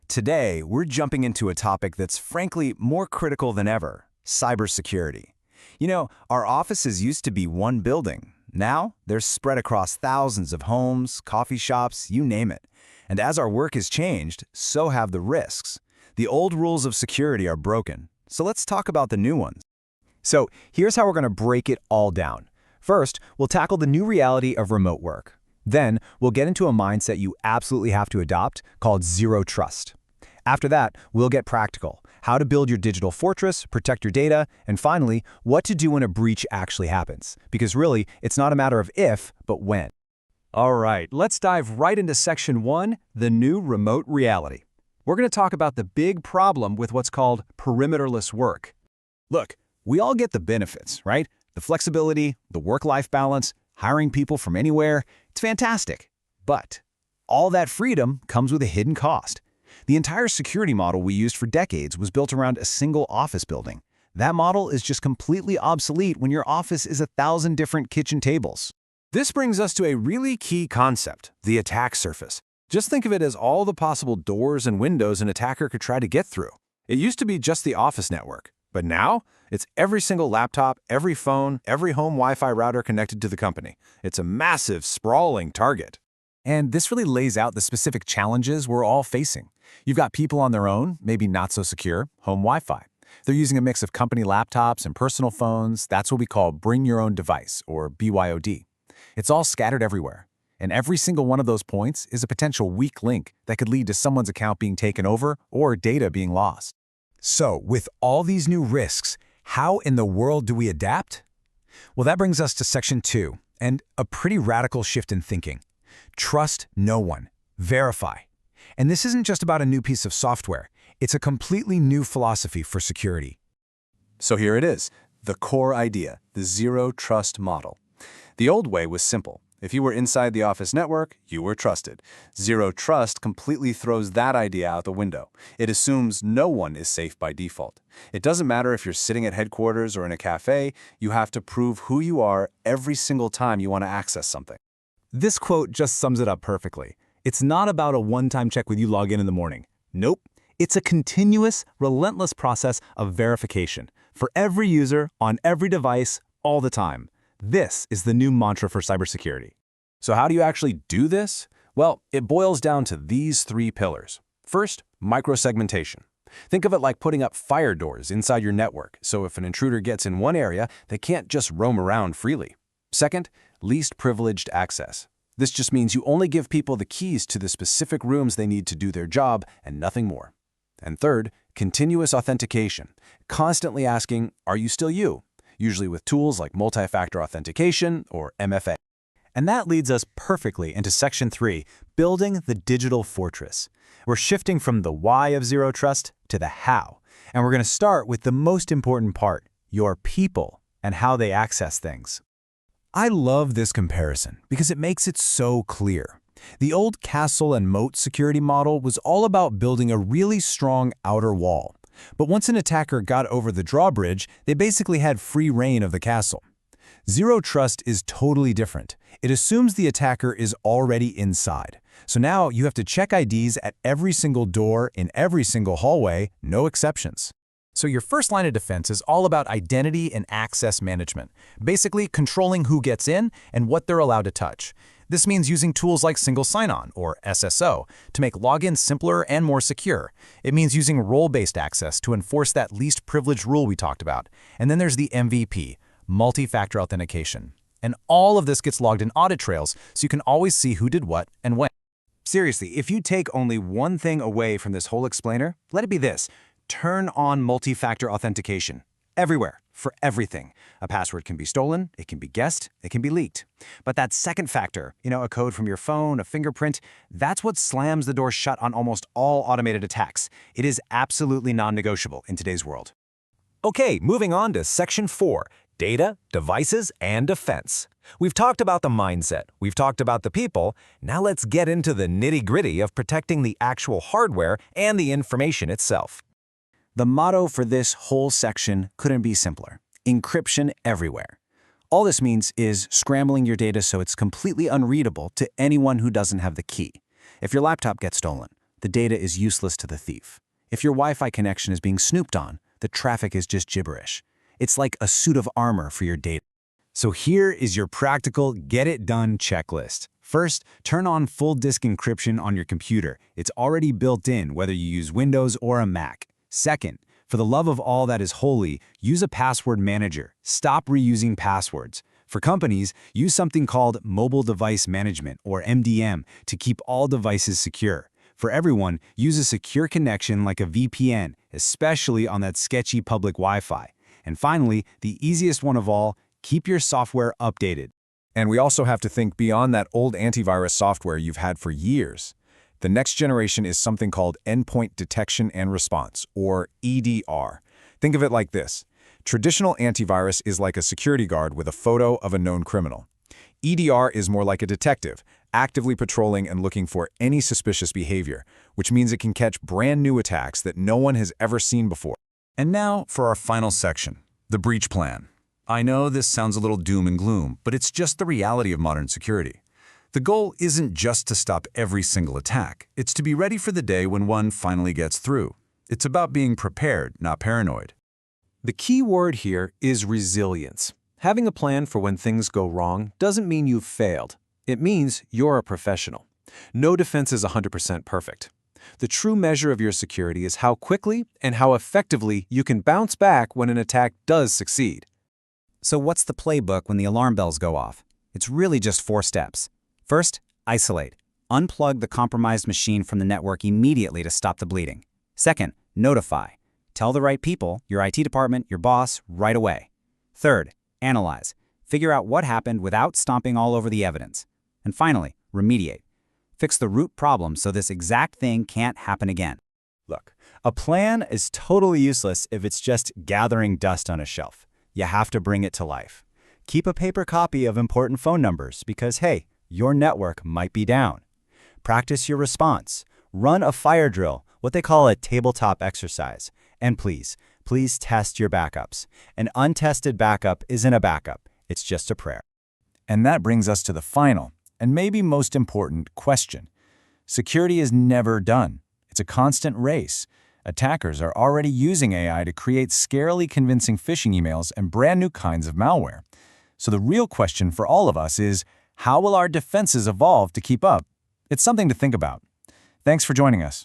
Today, we're jumping into a topic that's frankly more critical than ever: cybersecurity. Our offices used to be one building. Now, they're spread across thousands of homes, coffee shops, you name it. And as our work has changed, so have the risks. The old rules of security are broken, so let's talk about the new ones. So here's how we're going to break it all down. First, we'll tackle the new reality of remote work. Then, we'll get into a mindset you absolutely have to adopt called zero trust. After that, we'll get practical: how to build your digital fortress, protect your data, and finally, what to do when a breach actually happens. Because really, it's not a matter of if, but when. All right, let's dive right into Section 1, the new remote reality. We're going to talk about the big problem with what's called perimeterless work. Look, we all get the benefits, right? The flexibility, the work-life balance, hiring people from anywhere. It's fantastic. But all that freedom comes with a hidden cost. The entire security model we used for decades was built around a single office building. That model is just completely obsolete when your office is 1,000 different kitchen tables. This brings us to a really key concept: the attack surface. Just think of it as all the possible doors and windows an attacker could try to get through. It used to be just the office network, but now it's every single laptop, every phone, every home Wi-Fi router connected to the company. It's a massive, sprawling target. And this really lays out the specific challenges we're all facing. You've got people on their own, maybe not so secure, home Wi-Fi. They're using a mix of company laptops and personal phones. That's what we call bring your own device, or BYOD. It's all scattered everywhere. And every single one of those points is a potential weak link that could lead to someone's account being taken over or data being lost. So, with all these new risks, how in the world do we adapt? Well, that brings us to Section 2, and a pretty radical shift in thinking. Trust no one. Verify. And this isn't just about a new piece of software. It's a completely new philosophy for security. So here it is, the core idea, the zero trust model. The old way was simple. If you were inside the office network, you were trusted. Zero trust completely throws that idea out the window. It assumes no one is safe by default. It doesn't matter if you're sitting at headquarters or in a cafe, you have to prove who you are every single time you want to access something. This quote just sums it up perfectly. It's not about a one-time check when you log in the morning. Nope. It's a continuous, relentless process of verification for every user, on every device, all the time. This is the new mantra for cybersecurity. So how do you actually do this? Well, it boils down to these 3 pillars. First, microsegmentation. Think of it like putting up fire doors inside your network, so if an intruder gets in one area, they can't just roam around freely. Second, least privileged access. This just means you only give people the keys to the specific rooms they need to do their job and nothing more. And third, continuous authentication. Constantly asking, are you still you? Usually with tools like multi-factor authentication or MFA. And that leads us perfectly into Section 3, building the digital fortress. We're shifting from the why of zero trust to the how. And we're going to start with the most important part: your people and how they access things. I love this comparison because it makes it so clear. The old castle and moat security model was all about building a really strong outer wall. But once an attacker got over the drawbridge, they basically had free reign of the castle. Zero trust is totally different. It assumes the attacker is already inside. So now you have to check IDs at every single door in every single hallway, no exceptions. So your first line of defense is all about identity and access management, basically controlling who gets in and what they're allowed to touch. This means using tools like single sign-on, or SSO, to make login simpler and more secure. It means using role-based access to enforce that least privilege rule we talked about. And then there's the MVP, multi-factor authentication. And all of this gets logged in audit trails, so you can always see who did what and when. Seriously, if you take only one thing away from this whole explainer, let it be this: turn on multi-factor authentication. Everywhere, for everything. A password can be stolen, it can be guessed, it can be leaked. But that second factor, a code from your phone, a fingerprint, that's what slams the door shut on almost all automated attacks. It is absolutely non-negotiable in today's world. Okay, moving on to Section 4, data, devices, and defense. We've talked about the mindset, we've talked about the people, now let's get into the nitty-gritty of protecting the actual hardware and the information itself. The motto for this whole section couldn't be simpler: encryption everywhere. All this means is scrambling your data so it's completely unreadable to anyone who doesn't have the key. If your laptop gets stolen, the data is useless to the thief. If your Wi-Fi connection is being snooped on, the traffic is just gibberish. It's like a suit of armor for your data. So here is your practical get-it-done checklist. First, turn on full disk encryption on your computer. It's already built in, whether you use Windows or a Mac. Second, for the love of all that is holy, use a password manager. Stop reusing passwords. For companies, use something called Mobile Device Management, or MDM, to keep all devices secure. For everyone, use a secure connection like a VPN, especially on that sketchy public Wi-Fi. And finally, the easiest one of all, keep your software updated. And we also have to think beyond that old antivirus software you've had for years. The next generation is something called Endpoint Detection and Response, or EDR. Think of it like this. Traditional antivirus is like a security guard with a photo of a known criminal. EDR is more like a detective, actively patrolling and looking for any suspicious behavior, which means it can catch brand new attacks that no one has ever seen before. And now for our final section, the breach plan. I know this sounds a little doom and gloom, but it's just the reality of modern security. The goal isn't just to stop every single attack. It's to be ready for the day when one finally gets through. It's about being prepared, not paranoid. The key word here is resilience. Having a plan for when things go wrong doesn't mean you've failed. It means you're a professional. No defense is 100% perfect. The true measure of your security is how quickly and how effectively you can bounce back when an attack does succeed. So what's the playbook when the alarm bells go off? It's really just 4 steps. First, isolate. Unplug the compromised machine from the network immediately to stop the bleeding. Second, notify. Tell the right people, your IT department, your boss, right away. Third, analyze. Figure out what happened without stomping all over the evidence. And finally, remediate. Fix the root problem so this exact thing can't happen again. Look, a plan is totally useless if it's just gathering dust on a shelf. You have to bring it to life. Keep a paper copy of important phone numbers because, hey, your network might be down. Practice your response. Run a fire drill, what they call a tabletop exercise. And please test your backups. An untested backup isn't a backup. It's just a prayer. And that brings us to the final, and maybe most important, question. Security is never done. It's a constant race. Attackers are already using AI to create scarily convincing phishing emails and brand new kinds of malware. So the real question for all of us is, how will our defenses evolve to keep up? It's something to think about. Thanks for joining us.